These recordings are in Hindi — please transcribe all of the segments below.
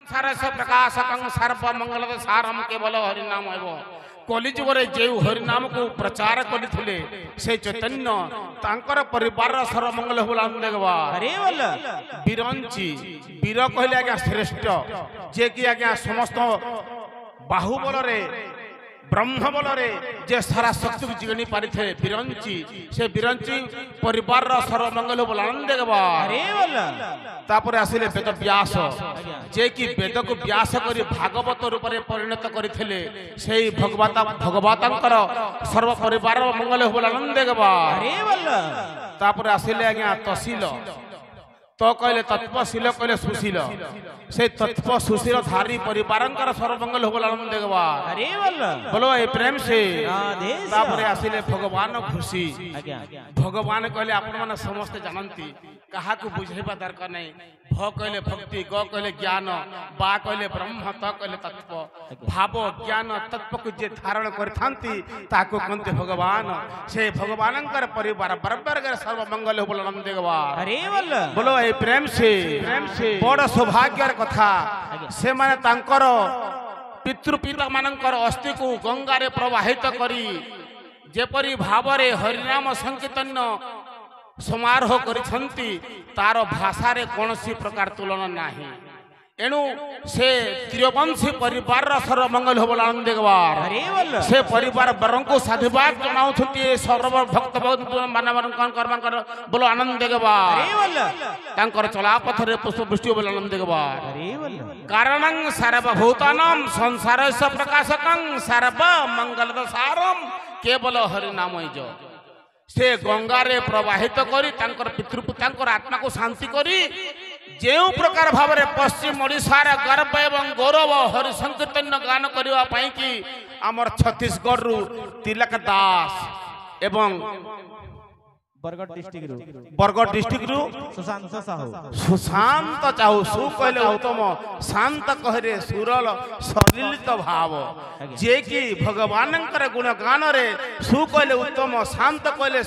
सरस प्रकाशकं सर्वमंगल सारम केवल हरिनाम एव कलिजुगरे जे हरिनाम को प्रचार करथिले से चैतन्य तांकर परिवार सर्वमंगल होला देखबा अरे बोल बिरंची वीर कहले आज्ञा श्रेष्ठ जे कि आज्ञा समस्त बाहुबल रे ब्रह्म बल रे जे सारा शक्ति को जिगनी पारि थे बिरंची से बिरंची परिवार सर्वमंगल होला देखबा अरे बोल तापर आसिले वेद व्यास जे कि वेद को व्यास करी भागवत रूप में परिणत करथिले सेही भगवतांकर सर्व परिवार मंगल होला देखबा अरे बोल तापर आसिले आज्ञा तहसील तो कहले तत्वशील कहले सुशील से तत्व सुशील धारी परिवारंकर सर्वमंगल होला देखबा अरे बोल बोलो ए प्रेम से आदेश तापर आसिले भगवान खुशी आज्ञा भगवान कहले आपण माने समस्त जानंती कहा को बुझेबा दरकार नहीं भ कहले भक्ति ग कहले ज्ञान बा कहले ब्रह्म त कहले तत्व भाव ज्ञान तत्व को जे धारण करथांती ताको कंते भगवान से भगवानंकर परिवार बराबर के सर्वमंगल होला देखबा अरे बोल बोलो ए प्रेम से बड़ सौभाग्यर कथा से माने तांकर पितृपिता मानकर अस्थि को गंगा रे प्रवाहित करी जेपरी भावरे हरिनाम संकीर्तन समारोह करिसंती तार भाषा रे कोनसी प्रकार तुलना नाही एणु से त्रिवंशी परिवार सर्वमंगल होला देखबा अरे बोल से परिवार बरंको साधुवाद जनाउथुती सर्व भक्त मानव कर्म कर बोलो आनंद देखबा अरे बोल तांकर चला पथरे पुष्प वृष्टि बोलो आनंद देखबा अरे बोल कारणं सर्वभूतानां संसारस्य प्रकाशकं सर्व मंगल सारम केवल हरि नामैज से गंगा रे प्रवाहित करी तांकर पितृपुतांकर आत्मा को शांति करी जेउ प्रकार भाव रे पश्चिम ओडिशा रे गर्व एवं गौरव हरि संकीर्तन गान करबा पई कि हमर छत्तीसगढ़ रु तिलक दास एवं बरगढ़ डिस्ट्रिक्ट रु सुशांत चाहू सु कहले उत्तम शांत कहरे सुरल सलिलित भाव जे कि भगवानंकर गुण गान रे सु कहले उत्तम शांत कहले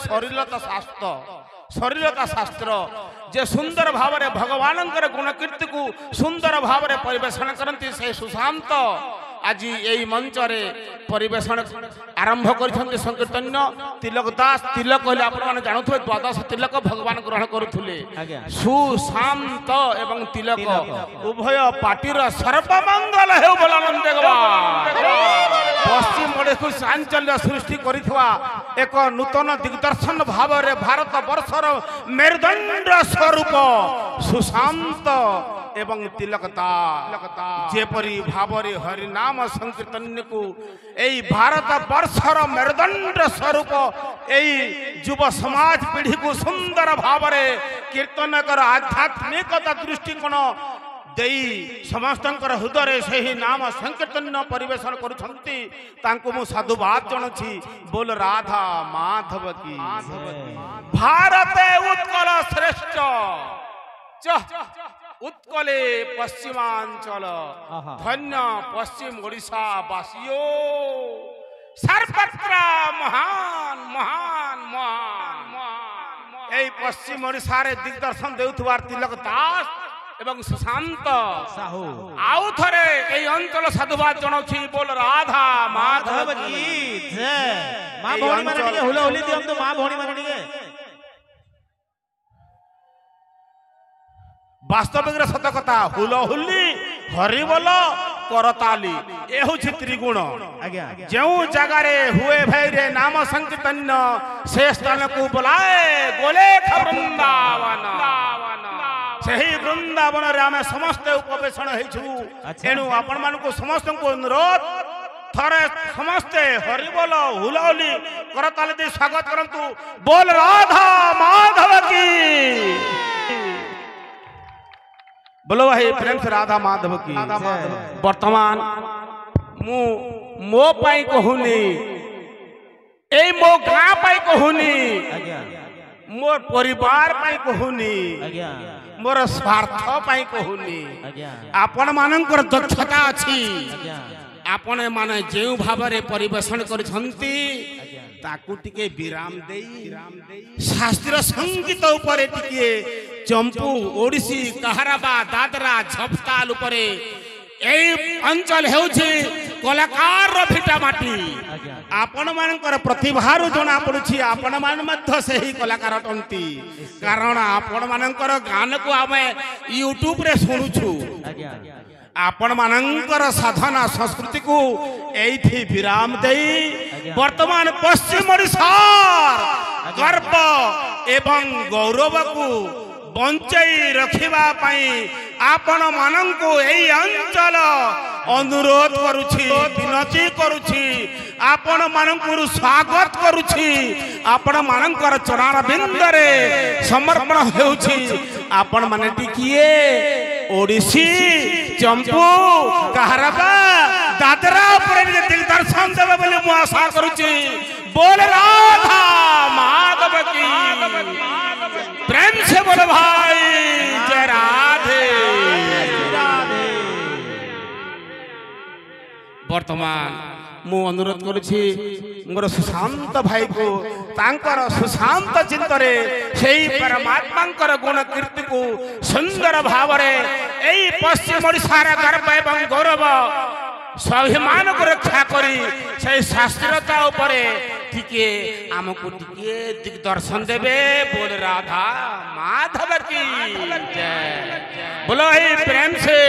सलिलता शास्त्र जे सुंदर भाव रे भगवानंकर गुण कीर्ति को सुंदर भाव रे परिवेषण करंती से सुशांत आज यही मंच रे परिवेषण आरंभ कर संकीर्तन तिलक दास तिलक कहले आपण माने जानुथबे द्वादश तिलक भगवान ग्रहण करुथुले सुशांत एवं तिलक उभय पार्टीर सर्वमंगल हेउ बोलानंद देखबा पश्चिम ओडिशा चांचल्य सृष्टि करिथवा एक नूतन दिग्दर्शन भाव रे भारत वर्षर मेरुदंड स्वरूप सुशांत एवं तिलकता जेपरी भावरे हरिनाम संकीर्तन को एई भारत वर्षर मेरुदंड स्वरूप एई युव समाज पीढ़ी को सुंदर भावरे कीर्तन कर आध्यात्मिकता दृष्टिकोण देई समस्तंकर हृदय से ही नाम संकीर्तन परिवेषण करुछंती तांको मु साधुवाद जणछि बोल राधा माधव की भारत उत्कल श्रेष्ठ उत्कले पश्चिमांचल धन्य पश्चिम ओडिशा वासियो सर्वत्र महान महान महान ए पश्चिम ओडिशा रे दिग्दर्शन देउथवार तिलक दास एवं सुशांत साहू आउ थरे ए अंचल साधुवाद जणाउछि बोल राधा माधव की जय मां भौणी माने टिके हुला हुली दियम तो मां भौणी माने टिके वास्तविक सत कथा हुलहुली हरिबोल करताली ए होछि त्रिगुण जो जगह रे हुए भाई रे नाम संकीर्तन से स्थान को बुलाए गोले वृंदावन सही वृंदावन रे आमे समस्त उपवेशन हेछु एनु आपण मान को समस्त को अनुरोध थरे समस्ते हरिबोल हुलहुली करताली दे स्वागत करंतु बोल राधा माधव की बोलो भाई प्रेम से राधा माधव की वर्तमान मु मो पाई कहूनी ए मो गाँ पाई कहूनी मोर परिवार पाई कहूनी मोर स्वार्थ पाई कहूनी आपण मानकर दक्षता अछि आपण माने जेउ भाबरे परिवेषण करछंती ताकू टिके विराम देई शास्त्रीय संगीत उपरे टिके चंपू ओडिसी कहाराबा दादरा झपताल उपरे এই অঞ্চল ହେଉଛି କଳାକାର ଭିଟା ମାଟି ଆଜ୍ଞା ଆପଣମାନଙ୍କର ପ୍ରତିଭାରୁ ଜଣା ପଡୁଛି ଆପଣମାନେ ମଧ୍ୟ ସେହି କଳାକାର ଅଟନ୍ତି କାରଣ ଆପଣମାନଙ୍କର ଗାନକୁ ଆମେ ୟୁଟ୍ୟୁବରେ ଶୁଣୁଛୁ ଆଜ୍ଞା ଆପଣମାନଙ୍କର ସାଧନା ସଂସ୍କୃତିକୁ ଏଇଠି ବିରାମ ଦେଇ ବର୍ତ୍ତମାନ ପଶ୍ଚିମ ଓଡ଼ିଶାର ଗର୍ବ ଏବଂ ଗୌରବକୁ ବଞ୍ଚାଇ ରଖିବା ପାଇଁ ଆପଣମାନଙ୍କୁ ଏହି ଅଞ୍ଚଳ ଅନୁରୋଧ କରୁଛି ବିନତି କରୁଛି ଆପଣମାନଙ୍କୁ ସ୍ୱାଗତ କରୁଛି ଆପଣମାନଙ୍କର ଚରଣ ବିନ୍ଦରେ ସମର୍ପଣ ହେଉଛି ଆପଣମାନେ ଟିକିଏ ଓଡ଼ିଶୀ ଚମ୍ପୁ କାହାରବା ଦାଦରା ଉପରେ ଦର୍ଶନ ଦେବେ ବୋଲି ମୁଁ ଆଶା କରୁଛି बोल राधा माधव की प्रेम से बोलो भाई जय राधे वर्तमान मु अनुरोध करुछि मोर सुशांत भाई को तांकर सुशांत चिंतरे सेई परमात्मांकर गुण कीर्ति को सुंदर भावरे एई पश्चिम ओडिशार गर्व एवं गौरव स्वाभिमान को रक्षा करी से शास्त्रता उपरे टिके आमको टिके दिग्दर्शन देवे बोल राधा माधव की जय बोलो ही प्रेम से।